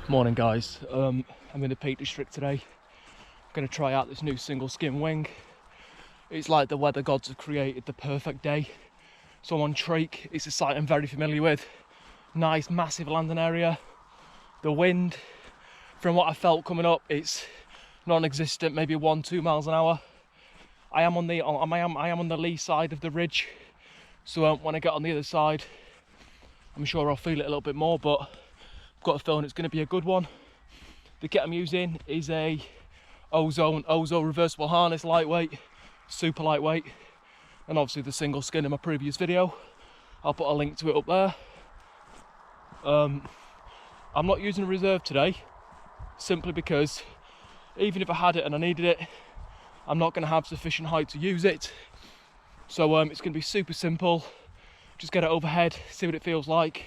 Morning guys, I'm in the Peak District today. I'm going to try out this new single skin wing. It's like the weather gods have created the perfect day. So I'm on Trake. It's a site I'm very familiar with. Nice massive landing area. The wind, from what I felt coming up, it's non-existent, maybe 1-2 miles an hour. I am on the lee side of the ridge, so when I get on the other side I'm sure I'll feel it a little bit more, but got a feeling it's going to be a good one. The kit I'm using is a Ozo reversible harness, lightweight, super lightweight, and obviously the single skin in my previous video. I'll put a link to it up there. I'm not using a reserve today, simply because even if I had it and I needed it, I'm not going to have sufficient height to use it. So it's going to be super simple. Just get it overhead, see what it feels like.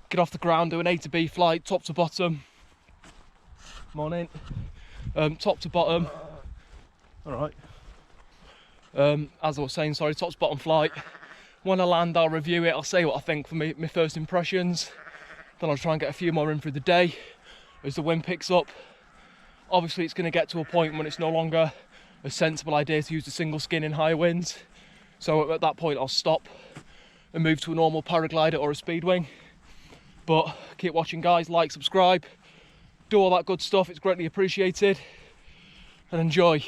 Get off the ground, do an A to B flight, top to bottom. Morning. Top to bottom. All right. As I was saying, sorry, top to bottom flight. When I land, I'll review it. I'll say what I think for my first impressions. Then I'll try and get a few more in through the day as the wind picks up. Obviously, it's going to get to a point when it's no longer a sensible idea to use the single skin in high winds. So at that point, I'll stop and move to a normal paraglider or a speed wing. But keep watching guys, like, subscribe, do all that good stuff, it's greatly appreciated, and enjoy.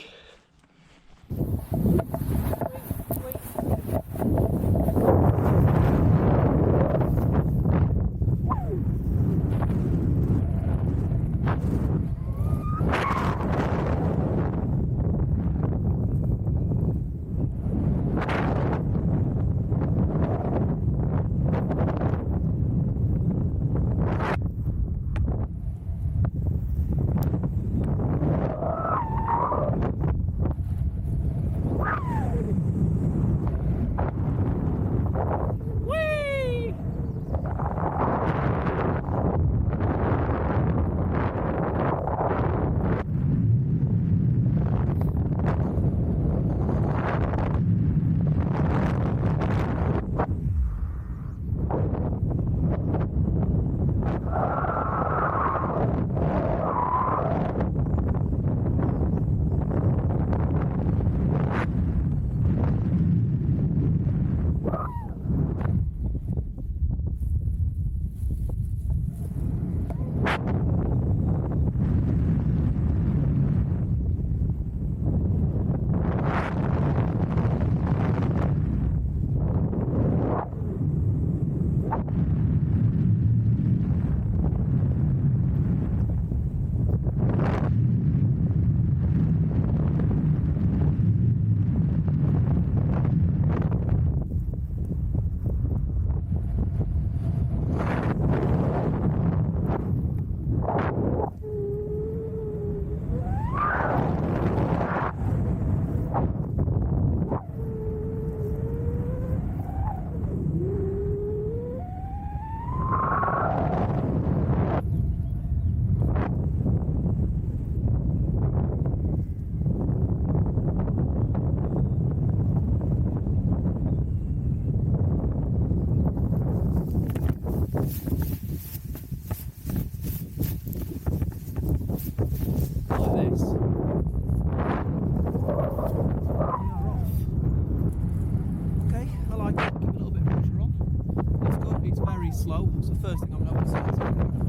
Slow. It's the first thing I'm noticing.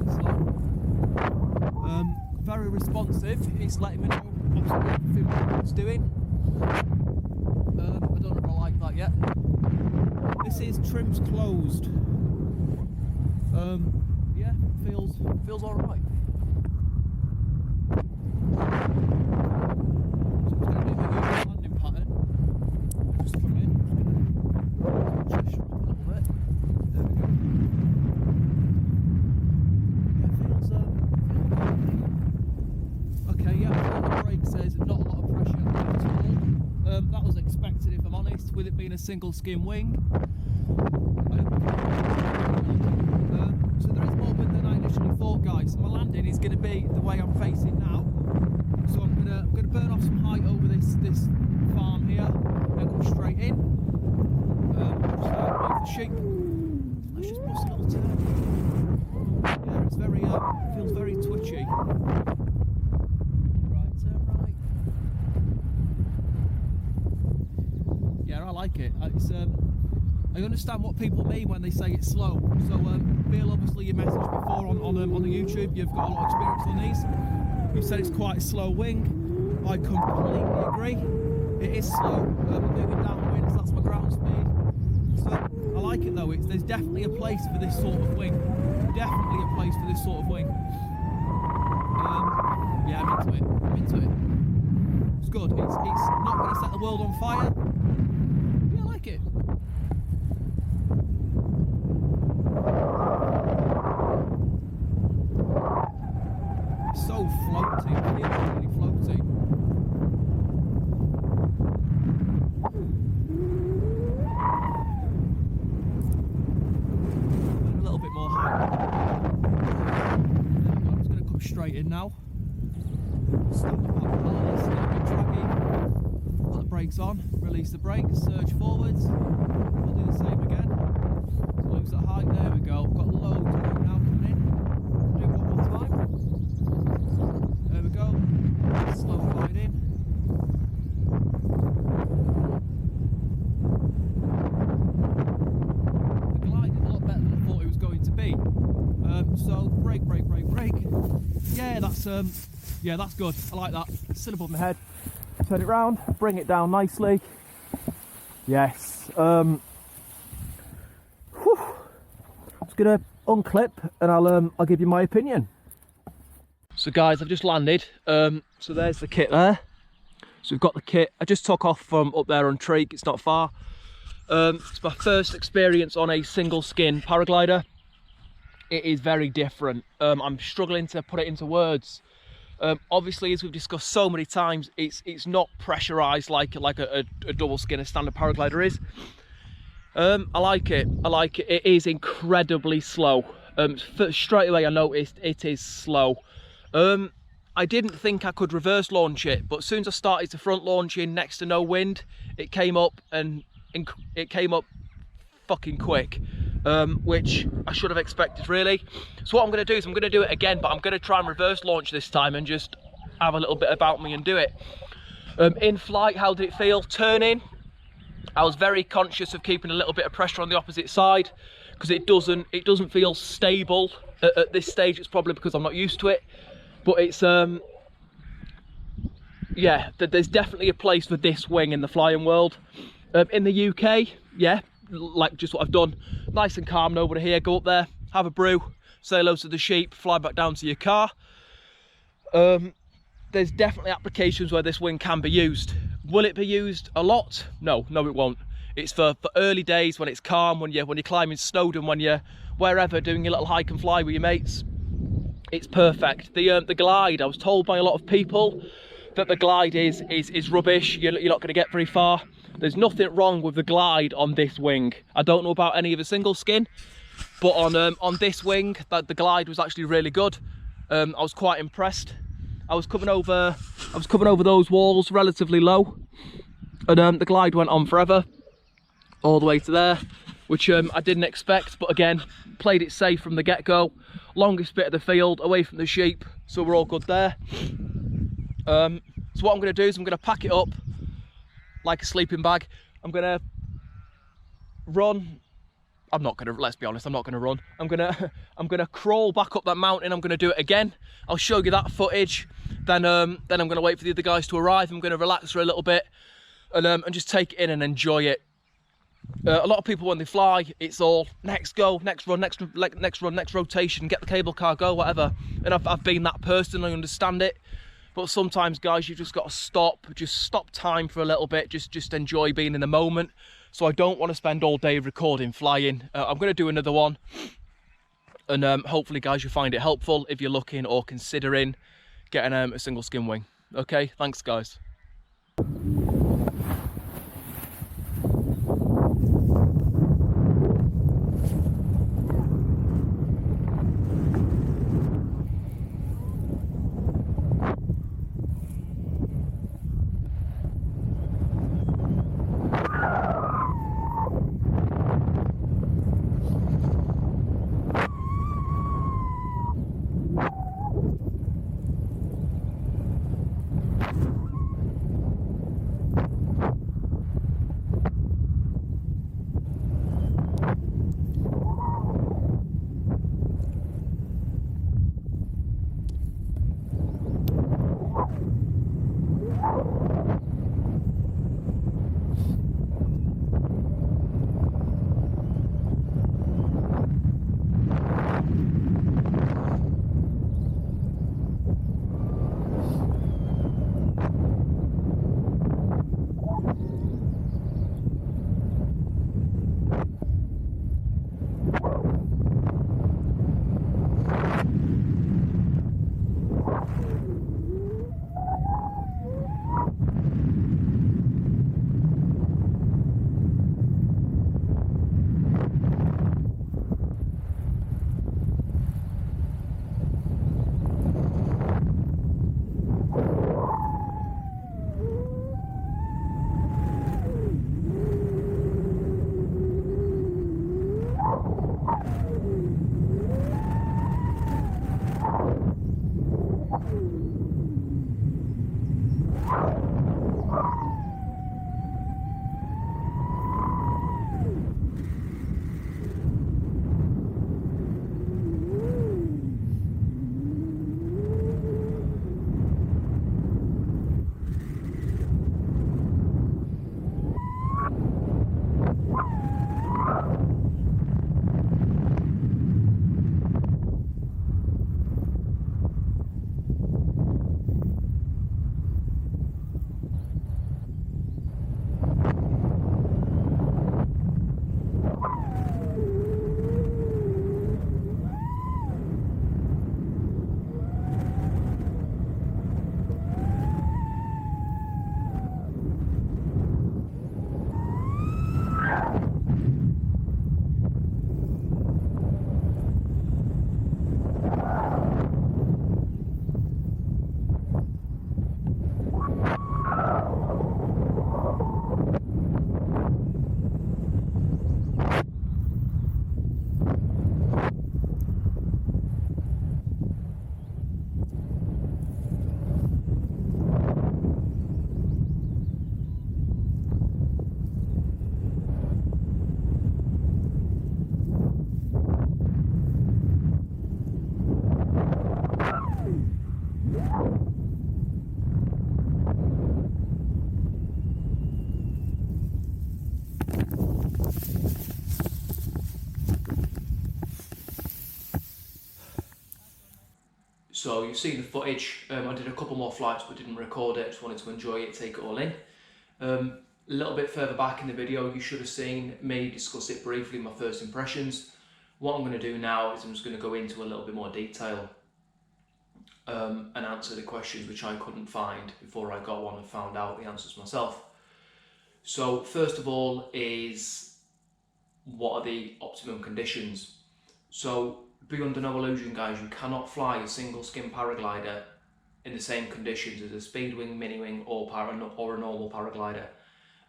It's slow. Very responsive. It's letting me know absolutely what it's doing. I don't know if I like that yet. This is trims closed. Yeah, feels all right. So it's going to be my usual landing pattern. Just come in. Just shut up a little bit. There we go. Okay, yeah, the brake says not a lot of pressure at all. That was expected, if I'm honest, with it being a single skin wing. So there is more wind than I initially thought, guys. So my landing is going to be the way I'm facing now. So I'm gonna burn off some height over this farm here and go straight in. Just the sheep. Let's just bust a little turn. Yeah, it's very feels Yeah, I like it. It's I understand what people mean when they say it's slow. So, Bill, obviously you messaged before on the YouTube. You've got a lot of experience on these. You said it's quite a slow wing. I completely agree. It is slow. Moving downwind, that's my ground speed. So I like it though. There's definitely a place for this sort of wing. Definitely a place for this sort of wing. Yeah, I'm into it. I'm into it. It's good. It's not going to set the world on fire. Yeah, I like it. It's so floaty. It is really floaty. And a little bit more height. I'm just going to come straight in now. Stop the back balance, a little bit draggy. Put the brakes on, release the brakes, surge forwards. We'll do the same again. So lose that height, there we go. We've got loads of height now coming in. Do it one more time. There we go. Slow glide in. The glide is a lot better than I thought it was going to be. So brake. Yeah, that's good. I like that. Sit above my head. Turn it round. Bring it down nicely. Yes. Just gonna unclip and I'll give you my opinion. So guys, I've just landed. So there's the kit there. So we've got the kit. I just took off from up there on Treak. It's not far. It's my first experience on a single skin paraglider. It is very different. I'm struggling to put it into words. Obviously, as we've discussed so many times, it's not pressurized like a double skin, a standard paraglider is. I like it. It is incredibly slow. Straight away I noticed it is slow. I didn't think I could reverse launch it, but as soon as I started to front launch in next to no wind, it came up and it came up fucking quick. Which I should have expected really. So what I'm going to do is I'm going to do it again, but I'm going to try and reverse launch this time and just have a little bit about me and do it. In flight, how did it feel? Turning, I was very conscious of keeping a little bit of pressure on the opposite side because it doesn't feel stable at this stage. It's probably because I'm not used to it, but it's yeah, there's definitely a place for this wing in the flying world. In the UK, yeah, like just what I've done, nice and calm, nobody here, go up there, have a brew, say hello to the sheep, fly back down to your car. There's definitely applications where this wing can be used. Will it be used a lot? No, it won't. It's for early days when it's calm, when you're climbing Snowdon, when you're wherever doing your little hike and fly with your mates. It's perfect. The glide, I was told by a lot of people that the glide is rubbish. You're not going to get very far. There's nothing wrong with the glide on this wing. I don't know about any of the single skin, but on this wing, the glide was actually really good. I was quite impressed. I was coming over those walls relatively low, and the glide went on forever, all the way to there, which I didn't expect. But again, played it safe from the get-go. Longest bit of the field, away from the sheep, so we're all good there. So what I'm going to do is I'm going to pack it up like a sleeping bag. I'm going to run. I'm not going to, let's be honest, I'm not going to run. I'm going to crawl back up that mountain. I'm going to do it again. I'll show you that footage. Then I'm going to wait for the other guys to arrive. I'm going to relax for a little bit and just take it in and enjoy it. A lot of people, when they fly, it's all next go, next run, next run, next rotation, get the cable car, go, whatever. And I've been that person, I understand it. But sometimes, guys, you've just got to stop, just stop time for a little bit, just enjoy being in the moment. So I don't want to spend all day recording flying. I'm going to do another one. And hopefully, guys, you'll find it helpful if you're looking or considering getting a single skin wing. Okay, thanks, guys. So you've seen the footage. I did a couple more flights but didn't record it. Just wanted to enjoy it, take it all in. A little bit further back in the video you should have seen me discuss it briefly, my first impressions. What I'm going to do now is I'm just going to go into a little bit more detail and answer the questions which I couldn't find before I got one and found out the answers myself. So first of all is, what are the optimum conditions? So be under no illusion guys, you cannot fly a single skin paraglider in the same conditions as a speed wing, mini wing or a normal paraglider.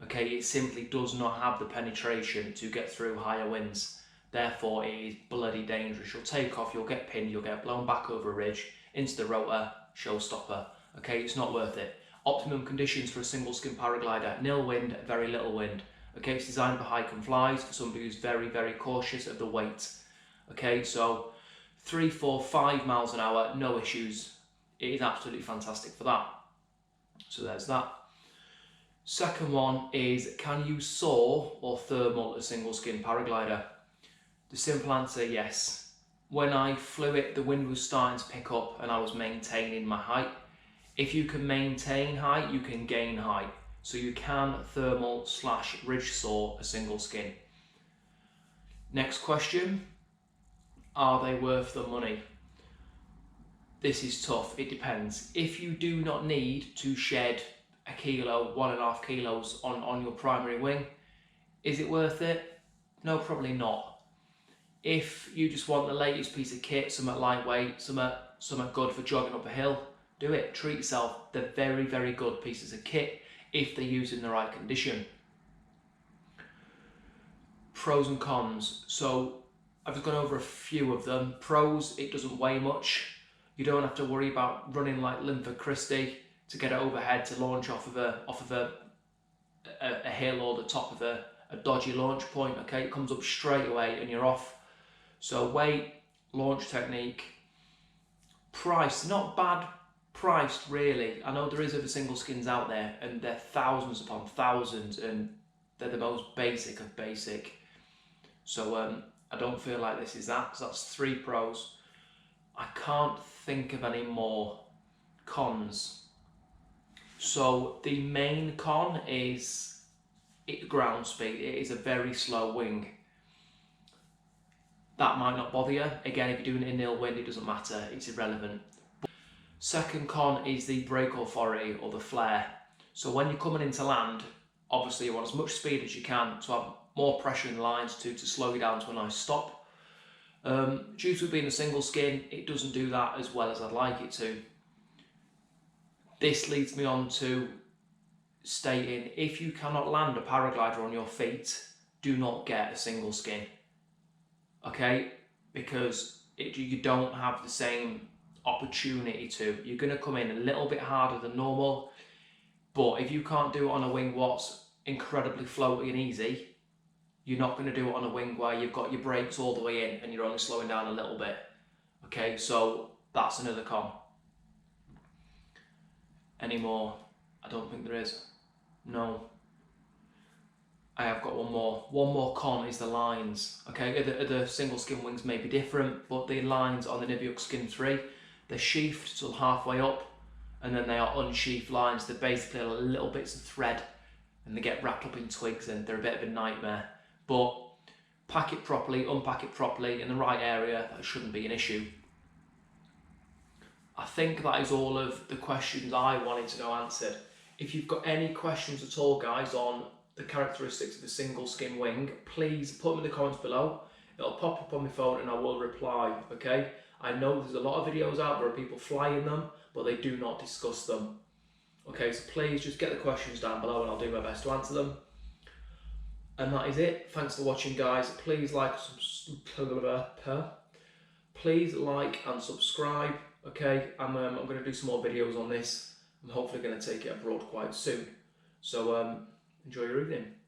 Okay, it simply does not have the penetration to get through higher winds. Therefore it is bloody dangerous. You'll take off, you'll get pinned, you'll get blown back over a ridge, into the rotor, showstopper. Okay, it's not worth it. Optimum conditions for a single skin paraglider: nil wind, very little wind. Okay, it's designed for hike and flies, for somebody who's very, very cautious of the weight. Okay, so 3, 4, 5 miles an hour, no issues. It is absolutely fantastic for that. So there's that. Second one is, can you soar or thermal a single skin paraglider? The simple answer, yes. When I flew it, the wind was starting to pick up and I was maintaining my height. If you can maintain height, you can gain height. So you can thermal / ridge soar a single skin. Next question, are they worth the money? This is tough, it depends. If you do not need to shed a kilo, 1.5 kilos on your primary wing, is it worth it? No, probably not. If you just want the latest piece of kit, something lightweight, something good for jogging up a hill, do it, treat yourself. They're very, very good pieces of kit if they're used in the right condition. Pros and cons. So I've just gone over a few of them. Pros, it doesn't weigh much. You don't have to worry about running like Linford Christie to get it overhead to launch off of a hill or the top of a dodgy launch point. Okay, it comes up straight away and you're off. So weight, launch technique, price, not bad priced really. I know there is other single skins out there and they're thousands upon thousands and they're the most basic of basic. So I don't feel like this is that. So that's 3 pros. I can't think of any more cons. So the main con is ground speed. It is a very slow wing. That might not bother you. Again, if you're doing it in nil wind, it doesn't matter, it's irrelevant. Second con is the brake authority or the flare. So when you're coming into land, obviously you want as much speed as you can to have more pressure in the lines to slow you down to a nice stop. Due to it being a single skin, it doesn't do that as well as I'd like it to. This leads me on to stating, if you cannot land a paraglider on your feet, do not get a single skin. Okay, because you don't have the same opportunity to. You're going to come in a little bit harder than normal, but if you can't do it on a wing what's incredibly floaty and easy, you're not going to do it on a wing where you've got your brakes all the way in and you're only slowing down a little bit. Okay, so that's another con. Any more? I don't think there is. No. I have got one more. One more con is the lines. Okay, the single skin wings may be different, but the lines on the Niviuk Skin 3, they're sheathed till halfway up, and then they are unsheathed lines. They're basically little bits of thread, and they get wrapped up in twigs, and they're a bit of a nightmare. But pack it properly, unpack it properly in the right area, that shouldn't be an issue. I think that is all of the questions I wanted to know answered. If you've got any questions at all, guys, on the characteristics of the single skin wing, please put them in the comments below. It'll pop up on my phone and I will reply, okay? I know there's a lot of videos out there of people flying them, but they do not discuss them. Okay, so please just get the questions down below and I'll do my best to answer them. And that is it. Thanks for watching, guys. Please like and subscribe. Okay, I'm going to do some more videos on this. I'm hopefully going to take it abroad quite soon. So enjoy your evening.